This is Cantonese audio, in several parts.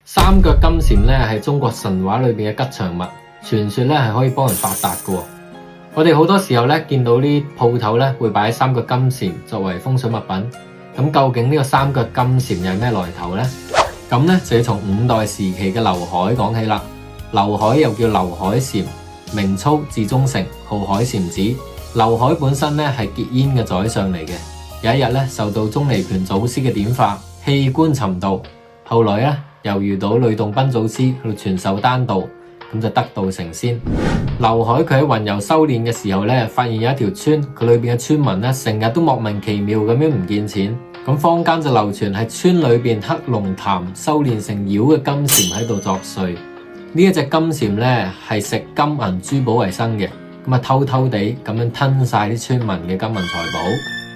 三腳金蟾咧係中國神話裏邊嘅吉祥物，傳說咧係可以幫人發達嘅。我哋好多時候咧見到啲鋪頭咧會擺三腳金蟾作為風水物品。咁究竟呢個三腳金蟾又係咩來頭呢？咁咧就要從五代時期嘅劉海講起啦。劉海又叫劉海蟾，明初字中丞，號海蟾子。劉海本身咧係結煙嘅宰相嚟嘅。有一日咧受到鍾離權祖師嘅點化，棄官尋道。後來咧又遇到呂洞賓祖師去傳授丹道，咁就得道成仙。劉海佢喺雲遊修煉嘅時候咧，發現有一條村，佢裏邊嘅村民咧成日都莫名其妙咁樣唔見錢。咁坊間就流傳喺村裏邊黑龍潭修煉成妖嘅金蟾喺度作祟。呢一隻金蟾咧係食金銀珠寶為生嘅，咁啊偷偷地咁樣吞晒啲村民嘅金銀財寶。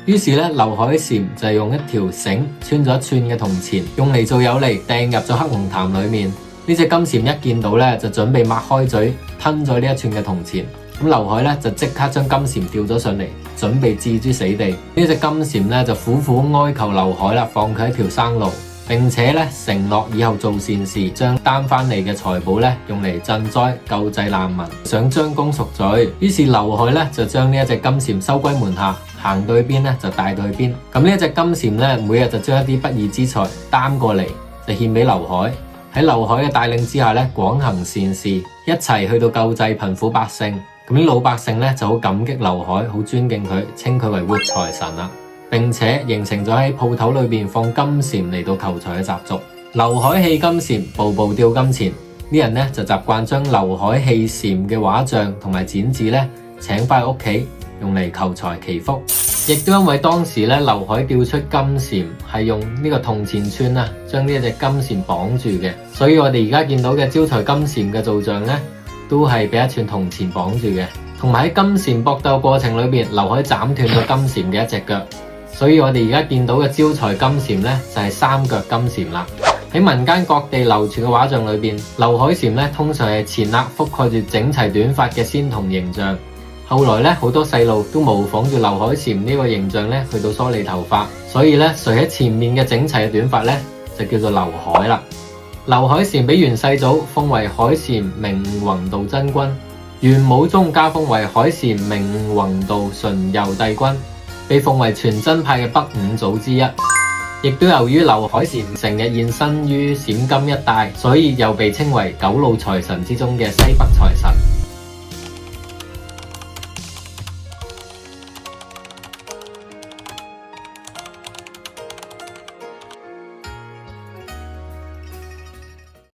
於是咧，劉海蟾就用一條繩穿咗一串嘅銅錢，用嚟做有利掟入咗黑龍潭裏面。呢隻金蟾一見到咧，就準備擘開嘴吞咗呢一串嘅銅錢。咁劉海咧就即刻將金蟾吊咗上嚟，準備置諸死地。呢隻金蟾咧就苦苦哀求劉海啦，放佢一條生路，並且咧承諾以後做善事，將擔翻嚟嘅財寶咧用嚟賑災救濟難民，想將功贖罪。於是劉海咧就將呢一隻金蟾收歸門下，行到去邊咧就帶到去邊。咁呢一隻金蟾咧每日就將一啲不義之財擔過嚟，就獻俾劉海。喺劉海嘅帶領之下咧，廣行善事，一齊去到救濟貧苦百姓。咁啲老百姓咧就好感激劉海，好尊敬佢，稱佢為活財神啦。並且形成咗喺鋪頭裏邊放金蟾嚟到求財嘅習俗。劉海戲金蟾，步步吊金錢。啲人咧就習慣將劉海戲蟾嘅畫像同埋剪紙咧請翻去屋企，用嚟求財祈福。亦都因為當時咧劉海吊出金蟾係用呢個銅錢串啊，將呢一隻金蟾綁住嘅，所以我哋而家見到嘅招財金蟾嘅造像咧，都係俾一串銅錢綁住嘅。同埋喺金蟾搏鬥過程裏邊，劉海斬斷咗金蟾嘅一隻腳，所以我哋而家見到嘅招財金蟾咧就係三腳金蟾啦。喺民間各地流傳嘅畫像裏邊，劉海蟾咧通常係前額覆蓋住整齊短髮嘅仙童形象。後來咧，好多細路都模仿住劉海蟾呢個形象咧，去到梳理頭髮，所以咧，垂喺前面嘅整齊嘅短髮咧，就叫做劉海啦。劉海蟾俾元世祖封為海蟾明宏道真君，元武宗加封為海蟾明宏道淳祐帝君，被奉為全真派嘅北五祖之一。亦都由於劉海蟾成日現身於陝甘一帶，所以又被稱為九路財神之中嘅西北財神。